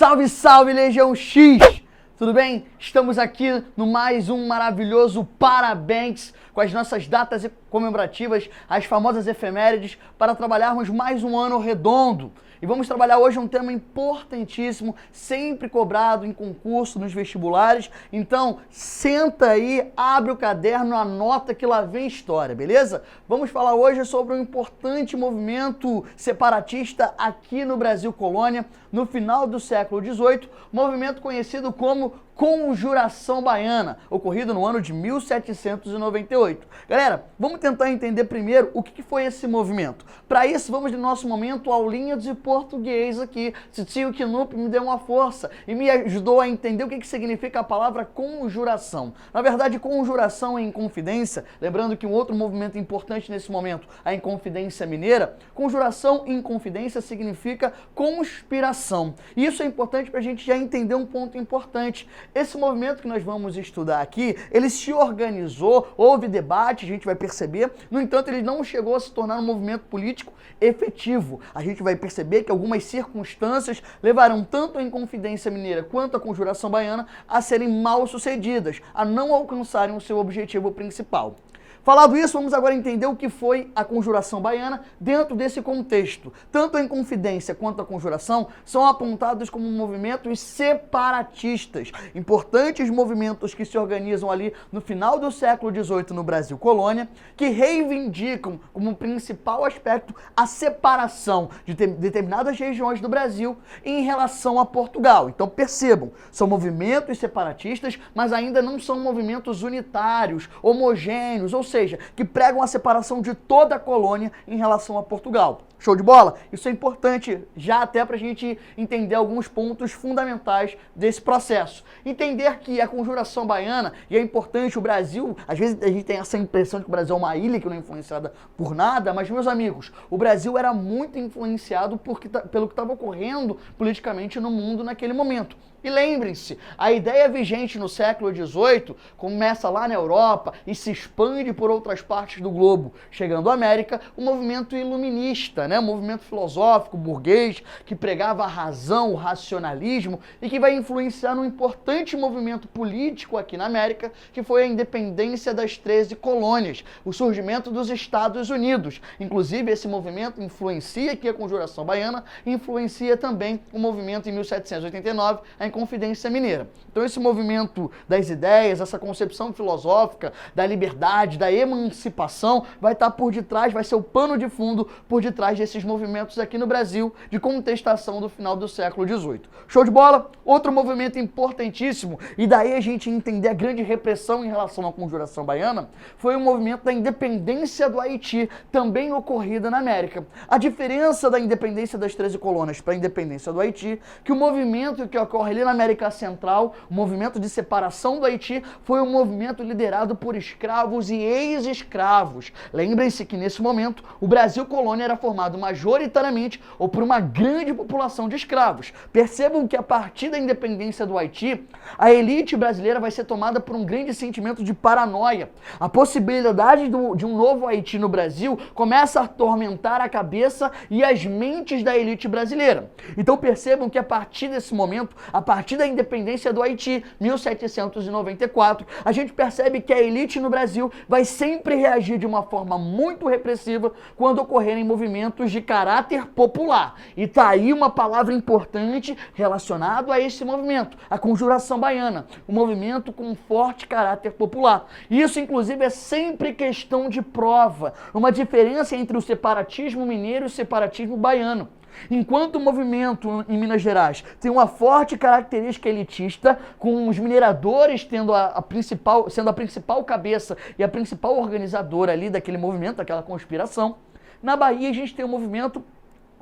Salve, salve, Legião X! Tudo bem? Estamos aqui no mais um maravilhoso Parabéns com as nossas datas comemorativas, as famosas efemérides, para trabalharmos mais um ano redondo. E vamos trabalhar hoje um tema importantíssimo, sempre cobrado em concurso, nos vestibulares. Então, senta aí, abre o caderno, anota que lá vem história, beleza? Vamos falar hoje sobre um importante movimento separatista aqui no Brasil Colônia, no final do século XVIII, movimento conhecido como Conjuração Baiana, ocorrido no ano de 1798. Galera, vamos tentar entender primeiro o que foi esse movimento. Para isso, vamos no nosso momento aulinha de português aqui. Titio Kinup me deu uma força e me ajudou a entender o que significa a palavra conjuração. Na verdade, conjuração é Inconfidência, lembrando que um outro movimento importante nesse momento, a Inconfidência Mineira, conjuração em Inconfidência significa conspiração. E isso é importante para a gente já entender um ponto importante. Esse movimento que nós vamos estudar aqui, ele se organizou, houve debate, a gente vai perceber, no entanto, ele não chegou a se tornar um movimento político efetivo. A gente vai perceber que algumas circunstâncias levaram tanto a Inconfidência Mineira quanto a Conjuração Baiana a serem mal sucedidas, a não alcançarem o seu objetivo principal. Falado isso, vamos agora entender o que foi a Conjuração Baiana dentro desse contexto. Tanto a Inconfidência quanto a Conjuração são apontados como movimentos separatistas, importantes movimentos que se organizam ali no final do século XVIII no Brasil Colônia, que reivindicam como principal aspecto a separação de determinadas regiões do Brasil em relação a Portugal. Então percebam, são movimentos separatistas, mas ainda não são movimentos unitários, homogêneos, ou seja, que pregam a separação de toda a colônia em relação a Portugal. Show de bola? Isso é importante já até para a gente entender alguns pontos fundamentais desse processo. Entender que a Conjuração Baiana, e é importante o Brasil, às vezes a gente tem essa impressão de que o Brasil é uma ilha que não é influenciada por nada, mas meus amigos, o Brasil era muito influenciado pelo que estava ocorrendo politicamente no mundo naquele momento. E lembrem-se, a ideia vigente no século XVIII começa lá na Europa e se expande por outras partes do globo, chegando à América, o movimento iluminista, um movimento filosófico, burguês, que pregava a razão, o racionalismo e que vai influenciar num importante movimento político aqui na América, que foi a independência das 13 colônias, o surgimento dos Estados Unidos. Inclusive, esse movimento influencia aqui a Conjuração Baiana, influencia também o movimento em 1789, a Inconfidência Mineira. Então esse movimento das ideias, essa concepção filosófica da liberdade, da emancipação, vai estar por detrás, vai ser o pano de fundo por detrás desses movimentos aqui no Brasil de contestação do final do século XVIII. Show de bola? Outro movimento importantíssimo, e daí a gente entender a grande repressão em relação à Conjuração Baiana, foi o movimento da independência do Haiti, também ocorrida na América. A diferença da independência das 13 colônias para a independência do Haiti, que o movimento que ocorre ali na América Central, o movimento de separação do Haiti, foi um movimento liderado por escravos e ex-escravos. Lembrem-se que nesse momento o Brasil Colônia era formado majoritariamente ou por uma grande população de escravos. Percebam que a partir da independência do Haiti, a elite brasileira vai ser tomada por um grande sentimento de paranoia. A possibilidade de um novo Haiti no Brasil começa a atormentar a cabeça e as mentes da elite brasileira. Então percebam que a partir desse momento, a partir da independência do Haiti, 1794, a gente percebe que a elite no Brasil vai sempre reagir de uma forma muito repressiva quando ocorrerem movimentos de caráter popular. E tá aí uma palavra importante relacionada a esse movimento, a Conjuração Baiana, um movimento com forte caráter popular. Isso, inclusive, é sempre questão de prova, uma diferença entre o separatismo mineiro e o separatismo baiano. Enquanto o movimento em Minas Gerais tem uma forte característica elitista, com os mineradores tendo sendo a principal cabeça e a principal organizadora ali daquele movimento, daquela conspiração, na Bahia a gente tem um movimento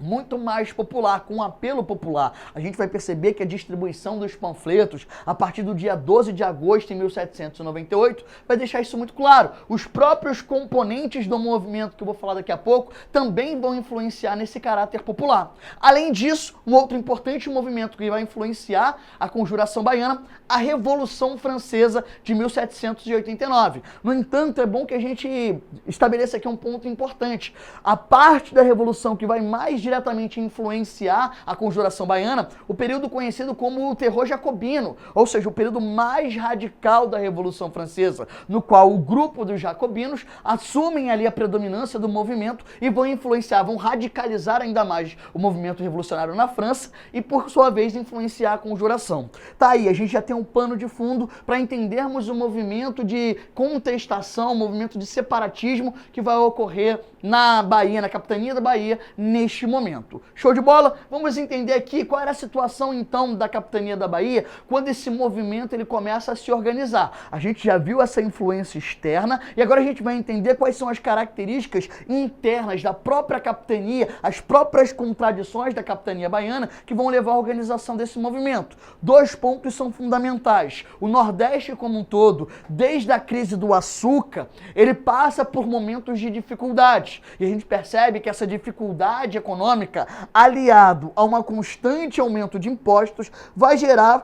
muito mais popular, com um apelo popular. A gente vai perceber que a distribuição dos panfletos, a partir do dia 12 de agosto de 1798, vai deixar isso muito claro. Os próprios componentes do movimento, que eu vou falar daqui a pouco, também vão influenciar nesse caráter popular. Além disso, um outro importante movimento que vai influenciar a Conjuração Baiana, a Revolução Francesa de 1789. No entanto, é bom que a gente estabeleça aqui um ponto importante. A parte da Revolução que vai mais diretamente influenciar a Conjuração Baiana o período conhecido como o terror jacobino, ou seja, o período mais radical da Revolução Francesa, no qual o grupo dos jacobinos assumem ali a predominância do movimento e vão influenciar, vão radicalizar ainda mais o movimento revolucionário na França e, por sua vez, influenciar a Conjuração. Tá aí, a gente já tem um pano de fundo para entendermos o movimento de contestação, o movimento de separatismo que vai ocorrer na Bahia, na capitania da Bahia, neste momento. Show de bola? Vamos entender aqui qual era a situação, então, da capitania da Bahia quando esse movimento ele começa a se organizar. A gente já viu essa influência externa e agora a gente vai entender quais são as características internas da própria capitania, as próprias contradições da capitania baiana que vão levar à organização desse movimento. Dois pontos são fundamentais. O Nordeste como um todo, desde a crise do açúcar, ele passa por momentos de dificuldade. E a gente percebe que essa dificuldade econômica, aliado a um constante aumento de impostos,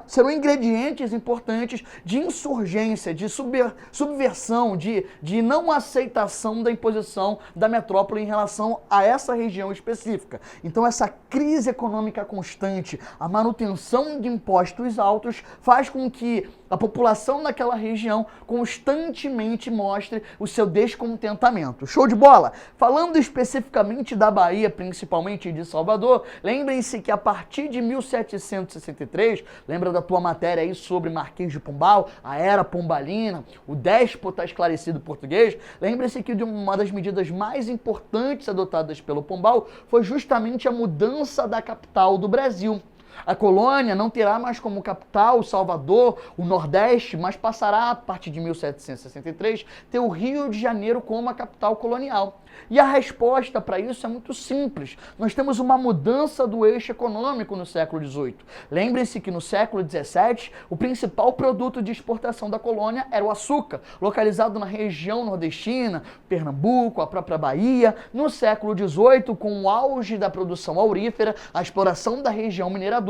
serão ingredientes importantes de insurgência, de subversão, de não aceitação da imposição da metrópole em relação a essa região específica. Então essa crise econômica constante, a manutenção de impostos altos, faz com que a população naquela região constantemente mostre o seu descontentamento. Show de bola? Falando especificamente da Bahia, principalmente de Salvador, lembrem-se que a partir de 1763, lembra da tua matéria aí sobre Marquês de Pombal, a era pombalina, o déspota esclarecido português, lembrem-se que uma das medidas mais importantes adotadas pelo Pombal foi justamente a mudança da capital do Brasil. A colônia não terá mais como capital Salvador, o Nordeste, mas passará, a partir de 1763, ter o Rio de Janeiro como a capital colonial. E a resposta para isso é muito simples. Nós temos uma mudança do eixo econômico no século XVIII. Lembrem-se que no século XVII, o principal produto de exportação da colônia era o açúcar, localizado na região nordestina, Pernambuco, a própria Bahia. No século XVIII, com o auge da produção aurífera, a exploração da região mineradora,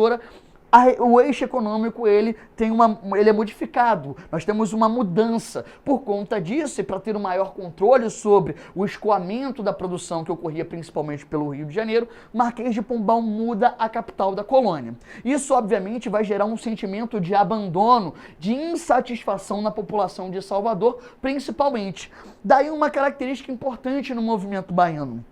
o eixo econômico ele é modificado, nós temos uma mudança. Por conta disso, e para ter um maior controle sobre o escoamento da produção que ocorria principalmente pelo Rio de Janeiro, Marquês de Pombal muda a capital da colônia. Isso, obviamente, vai gerar um sentimento de abandono, de insatisfação na população de Salvador, principalmente. Daí uma característica importante no movimento baiano.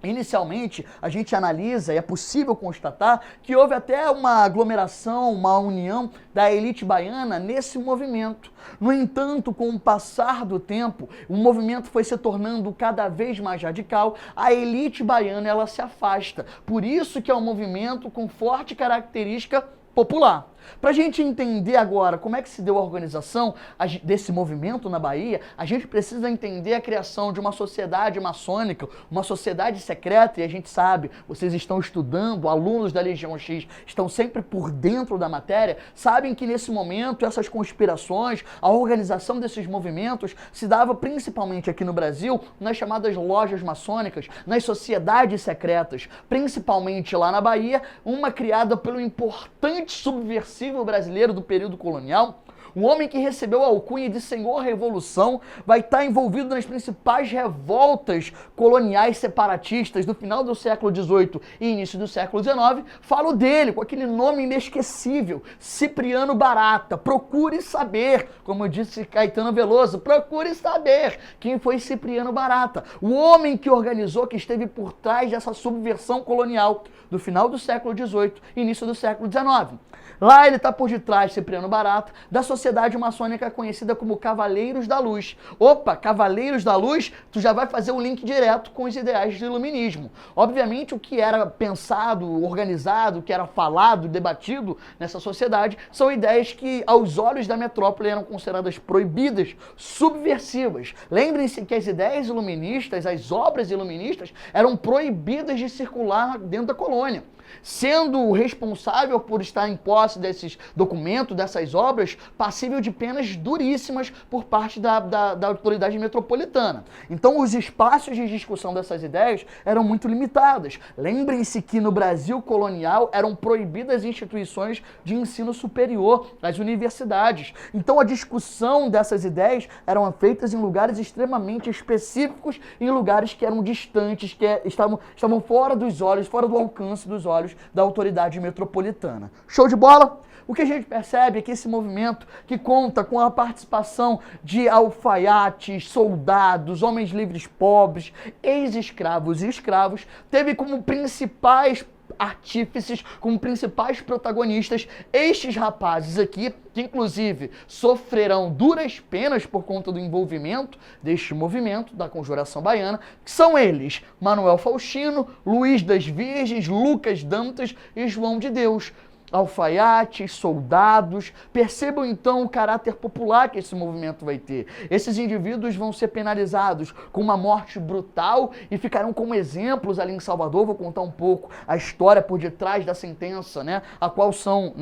Inicialmente, a gente analisa e é possível constatar que houve até uma aglomeração, uma união da elite baiana nesse movimento. No entanto, com o passar do tempo, o movimento foi se tornando cada vez mais radical, a elite baiana ela se afasta. Por isso que é um movimento com forte característica popular. Para a gente entender agora como é que se deu a organização desse movimento na Bahia, a gente precisa entender a criação de uma sociedade maçônica, uma sociedade secreta, e a gente sabe, vocês estão estudando, alunos da Legião X estão sempre por dentro da matéria, sabem que nesse momento essas conspirações, a organização desses movimentos se dava principalmente aqui no Brasil, nas chamadas lojas maçônicas, nas sociedades secretas, principalmente lá na Bahia, uma criada pelo importante subversor brasileiro do período colonial, um homem que recebeu a alcunha de Senhor Revolução, vai estar envolvido nas principais revoltas coloniais separatistas do final do século XVIII e início do século XIX. Falo dele com aquele nome inesquecível, Cipriano Barata. Procure saber, como disse Caetano Veloso, procure saber quem foi Cipriano Barata, o homem que organizou, que esteve por trás dessa subversão colonial do final do século XVIII e início do século XIX. Lá ele está por detrás, Cipriano Barata, da sociedade maçônica conhecida como Cavaleiros da Luz. Opa, Cavaleiros da Luz, tu já vai fazer um link direto com os ideais do iluminismo. Obviamente, o que era pensado, organizado, o que era falado, debatido nessa sociedade, são ideias que, aos olhos da metrópole, eram consideradas proibidas, subversivas. Lembrem-se que as ideias iluministas, as obras iluministas, eram proibidas de circular dentro da colônia. sendo o responsável por estar em posse desses documentos, dessas obras, passível de penas duríssimas por parte da autoridade metropolitana. Então, os espaços de discussão dessas ideias eram muito limitadas. Lembrem-se que no Brasil colonial eram proibidas instituições de ensino superior, as universidades. Então, a discussão dessas ideias eram feitas em lugares extremamente específicos, em lugares que eram distantes, que estavam fora dos olhos, fora do alcance dos olhos da autoridade metropolitana. Show de bola? O que a gente percebe é que esse movimento, que conta com a participação de alfaiates, soldados, homens livres pobres, ex-escravos e escravos, teve como principais artífices, como principais protagonistas, estes rapazes aqui, que inclusive sofrerão duras penas por conta do envolvimento deste movimento da Conjuração Baiana, que são eles, Manuel Faustino, Luiz das Virgens, Lucas Dantas e João de Deus. Alfaiates, soldados, percebam então o caráter popular que esse movimento vai ter. Esses indivíduos vão ser penalizados com uma morte brutal e ficarão como exemplos ali em Salvador. Vou contar um pouco a história por detrás da sentença, né, a qual são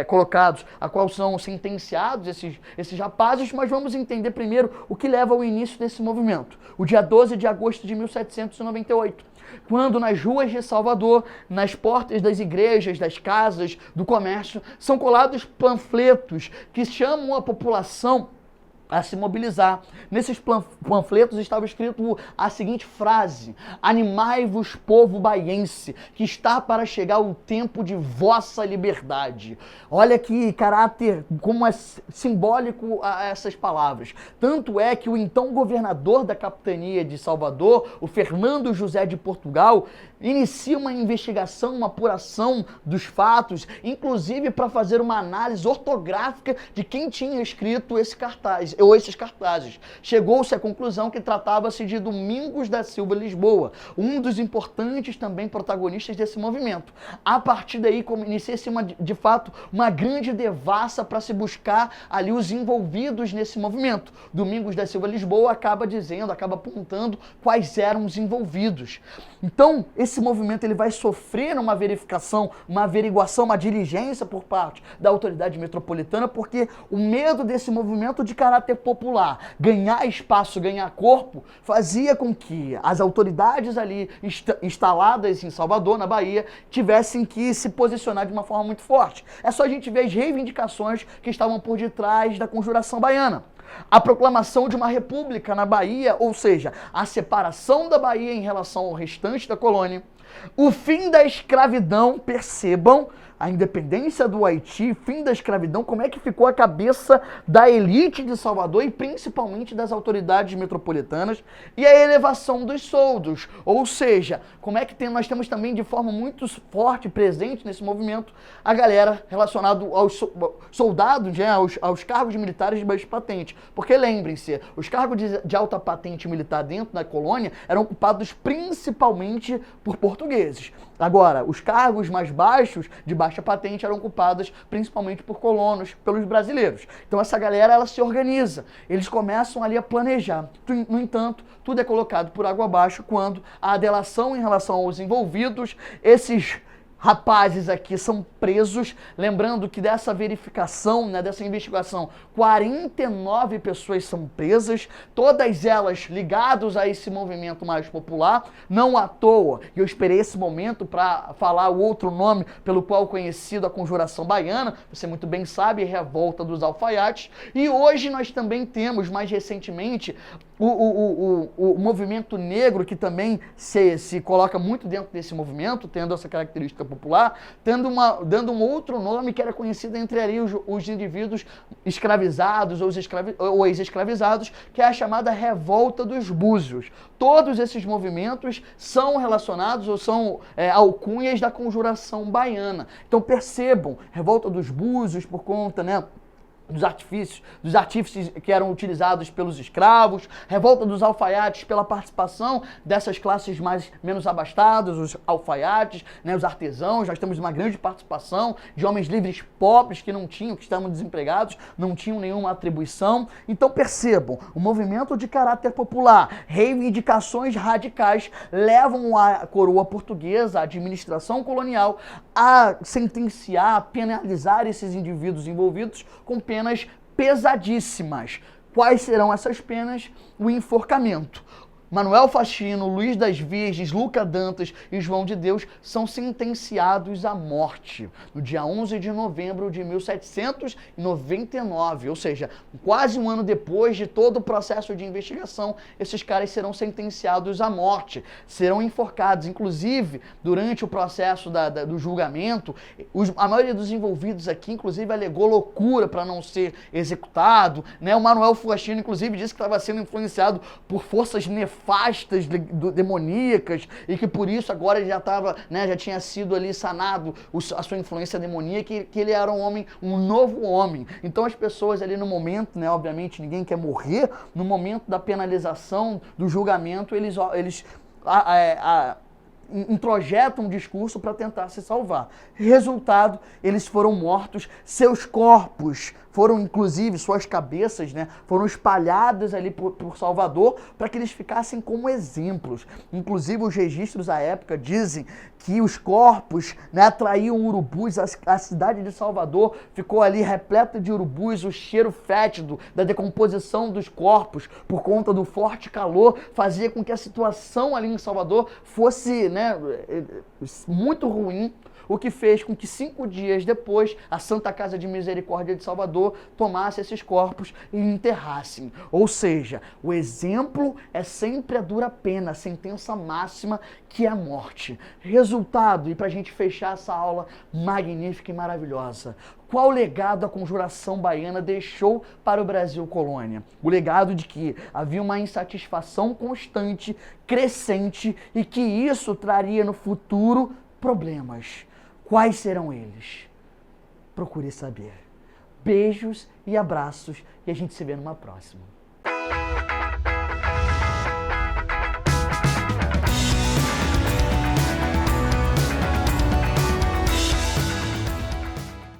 colocados, a qual são sentenciados esses rapazes, mas vamos entender primeiro o que leva ao início desse movimento. O dia 12 de agosto de 1798. Quando nas ruas de Salvador, nas portas das igrejas, das casas, do comércio, são colados panfletos que chamam a população a se mobilizar. Nesses panfletos estava escrito a seguinte frase: animai-vos, povo baiense, que está para chegar o tempo de vossa liberdade. Olha que caráter, como é simbólico a essas palavras. Tanto é que o então governador da capitania de Salvador, o Fernando José de Portugal, inicia uma investigação, uma apuração dos fatos, inclusive para fazer uma análise ortográfica de quem tinha escrito esse cartaz, ou esses cartazes. Chegou-se à conclusão que tratava-se de Domingos da Silva Lisboa, um dos importantes também protagonistas desse movimento. A partir daí, inicia-se de fato uma grande devassa para se buscar ali os envolvidos nesse movimento. Domingos da Silva Lisboa acaba apontando quais eram os envolvidos. Então, esse movimento ele vai sofrer uma verificação, uma averiguação, uma diligência por parte da autoridade metropolitana, porque o medo desse movimento de caráter popular ganhar espaço, ganhar corpo, fazia com que as autoridades ali instaladas em Salvador, na Bahia, tivessem que se posicionar de uma forma muito forte. É só a gente ver as reivindicações que estavam por detrás da Conjuração Baiana. A proclamação de uma república na Bahia, ou seja, a separação da Bahia em relação ao restante da colônia, o fim da escravidão, percebam, a independência do Haiti, fim da escravidão, como é que ficou a cabeça da elite de Salvador e principalmente das autoridades metropolitanas, e a elevação dos soldos, ou seja, como é que nós temos também de forma muito forte, presente nesse movimento, a galera relacionada aos soldados, né, aos cargos militares de baixa patente, porque lembrem-se, os cargos de alta patente militar dentro da colônia eram ocupados principalmente por portugueses. Agora, os cargos mais baixos, de baixa patente, eram ocupados principalmente por colonos, pelos brasileiros. Então essa galera, ela se organiza, eles começam ali a planejar. No entanto, tudo é colocado por água abaixo quando a delação em relação aos envolvidos, esses rapazes aqui são presos, lembrando que dessa verificação, né, dessa investigação, 49 pessoas são presas, todas elas ligadas a esse movimento mais popular, não à toa, e eu esperei esse momento para falar o outro nome pelo qual conhecido a Conjuração Baiana, você muito bem sabe, Revolta dos Alfaiates, e hoje nós também temos, mais recentemente, o movimento negro, que também se coloca muito dentro desse movimento, tendo essa característica popular, dando um outro nome que era conhecido entre ali os indivíduos escravizados ou ex-escravizados, que é a chamada Revolta dos Búzios. Todos esses movimentos são relacionados ou são alcunhas da Conjuração Baiana. Então percebam, Revolta dos Búzios por conta, né, dos artífices que eram utilizados pelos escravos, revolta dos alfaiates pela participação dessas classes menos abastadas, os alfaiates, né, os artesãos. Nós temos uma grande participação de homens livres pobres que estavam desempregados, não tinham nenhuma atribuição. Então percebam, o movimento de caráter popular, reivindicações radicais levam a coroa portuguesa, a administração colonial, a sentenciar, a penalizar esses indivíduos envolvidos com penas pesadíssimas. Quais serão essas penas? O enforcamento. Manuel Faxino, Luís das Virgens, Luca Dantas e João de Deus são sentenciados à morte no dia 11 de novembro de 1799, ou seja, quase um ano depois de todo o processo de investigação, esses caras serão sentenciados à morte, serão enforcados. Inclusive, durante o processo do julgamento, a maioria dos envolvidos aqui, inclusive, alegou loucura para não ser executado, né? O Manuel Faxino, inclusive, disse que estava sendo influenciado por forças nefastas, demoníacas, e que por isso agora ele já estava, né, já tinha sido ali sanado a sua influência demoníaca, que ele era um novo homem. Então as pessoas ali no momento, né, obviamente ninguém quer morrer, no momento da penalização, do julgamento, eles introjetam um discurso para tentar se salvar. Resultado, eles foram mortos, seus corpos foram, inclusive, suas cabeças, né, foram espalhadas ali por Salvador para que eles ficassem como exemplos. Inclusive, os registros à época dizem que os corpos, né, atraíam urubus, a cidade de Salvador ficou ali repleta de urubus, o cheiro fétido da decomposição dos corpos por conta do forte calor fazia com que a situação ali em Salvador fosse, né, muito ruim, o que fez com que 5 dias depois a Santa Casa de Misericórdia de Salvador tomasse esses corpos e enterrassem. Ou seja, o exemplo é sempre a dura pena, a sentença máxima, que é a morte. Resultado, e para a gente fechar essa aula magnífica e maravilhosa, qual legado a Conjuração Baiana deixou para o Brasil colônia? O legado de que havia uma insatisfação constante, crescente, e que isso traria no futuro problemas. Quais serão eles? Procure saber. Beijos e abraços, e a gente se vê numa próxima.